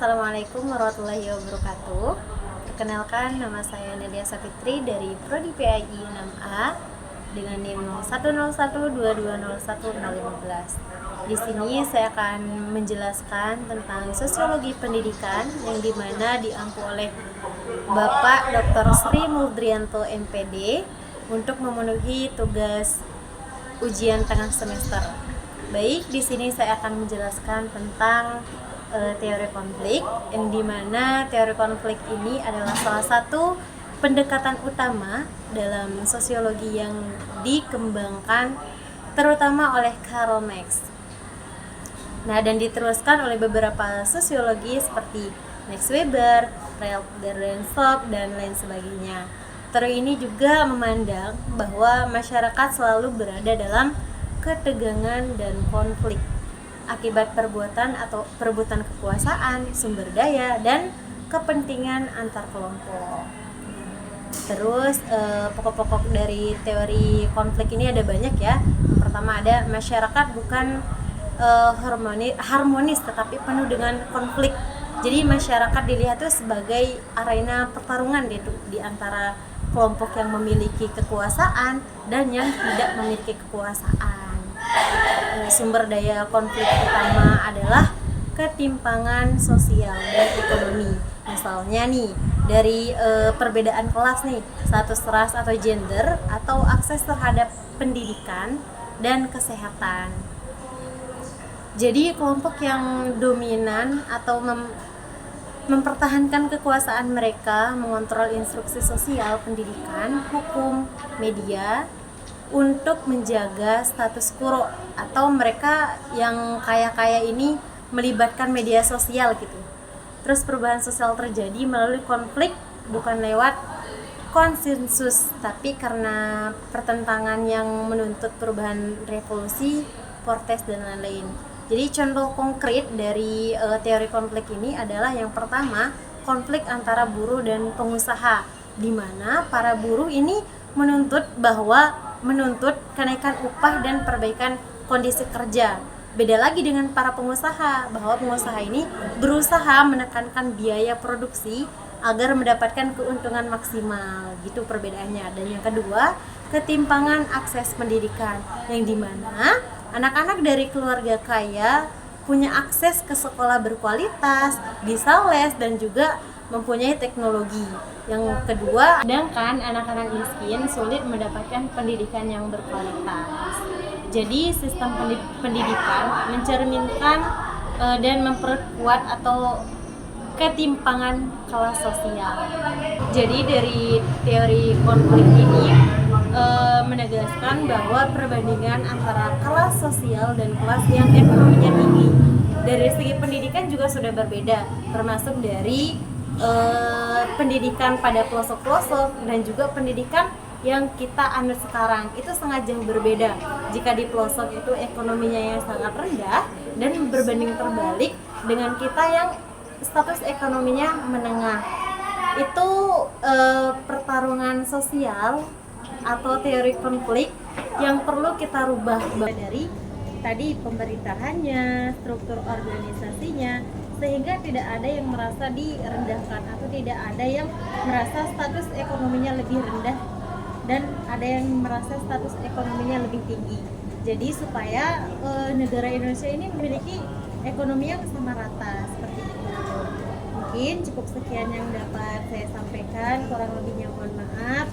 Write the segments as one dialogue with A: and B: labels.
A: Assalamualaikum warahmatullahi wabarakatuh. Perkenalkan, nama saya Nadia Sapitri dari Prodi PAI 6A dengan NIM 101220115. Di sini saya akan menjelaskan tentang sosiologi pendidikan yang dimana diampu oleh Bapak Dr. Sri Muldrianto MPD untuk memenuhi tugas ujian tengah semester. Baik, di sini saya akan menjelaskan tentang teori konflik, yang dimana teori konflik ini adalah salah satu pendekatan utama dalam sosiologi yang dikembangkan terutama oleh Karl Marx. Nah, dan diteruskan oleh beberapa sosiologi seperti Max Weber, Ralph Darenstorff, dan lain sebagainya. Teori ini juga memandang bahwa masyarakat selalu berada dalam ketegangan dan konflik akibat perbuatan atau perebutan kekuasaan, sumber daya, dan kepentingan antar kelompok. Terus pokok-pokok dari teori konflik ini ada banyak ya. Pertama ada masyarakat bukan harmonis tetapi penuh dengan konflik. Jadi masyarakat dilihat itu sebagai arena pertarungan di antara kelompok yang memiliki kekuasaan dan yang tidak memiliki kekuasaan. Sumber daya konflik utama adalah ketimpangan sosial dan ekonomi. Misalnya nih, dari perbedaan kelas nih, status ras atau gender, atau akses terhadap pendidikan dan kesehatan. Jadi kelompok yang dominan atau mempertahankan kekuasaan mereka, mengontrol instruksi sosial, pendidikan, hukum, media, untuk menjaga status quo, atau mereka yang kaya-kaya ini melibatkan media sosial gitu. Terus perubahan sosial terjadi melalui konflik, bukan lewat konsensus, tapi karena pertentangan yang menuntut perubahan revolusi, protes, dan lain-lain. Jadi contoh konkret dari teori konflik ini adalah yang pertama, konflik antara buruh dan pengusaha, di mana para buruh ini menuntut kenaikan upah dan perbaikan kondisi kerja. Beda lagi dengan para pengusaha, bahwa pengusaha ini berusaha menekankan biaya produksi agar mendapatkan keuntungan maksimal, gitu perbedaannya. Dan yang kedua, ketimpangan akses pendidikan, yang dimana anak-anak dari keluarga kaya punya akses ke sekolah berkualitas, bisa les, dan juga mempunyai teknologi. Yang kedua, sedangkan anak-anak miskin sulit mendapatkan pendidikan yang berkualitas. Jadi sistem pendidikan mencerminkan dan memperkuat atau ketimpangan kelas sosial. Jadi dari teori konflik ini menegaskan bahwa perbandingan antara kelas sosial dan kelas yang ekonominya tinggi dari segi pendidikan juga sudah berbeda, termasuk dari pendidikan pada pelosok-pelosok dan juga pendidikan yang kita anut sekarang itu sangat jauh berbeda. Jika di pelosok itu ekonominya yang sangat rendah dan berbanding terbalik dengan kita yang status ekonominya menengah. Itu pertarungan sosial atau teori konflik yang perlu kita rubah dari tadi pemerintahannya, struktur organisasinya, sehingga tidak ada yang merasa direndahkan atau tidak ada yang merasa status ekonominya lebih rendah dan ada yang merasa status ekonominya lebih tinggi. Jadi supaya negara Indonesia ini memiliki ekonomi yang sama rata seperti itu. Mungkin cukup sekian yang dapat saya sampaikan, kurang lebihnya mohon maaf.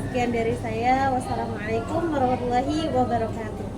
A: Sekian dari saya. Wassalamualaikum warahmatullahi wabarakatuh.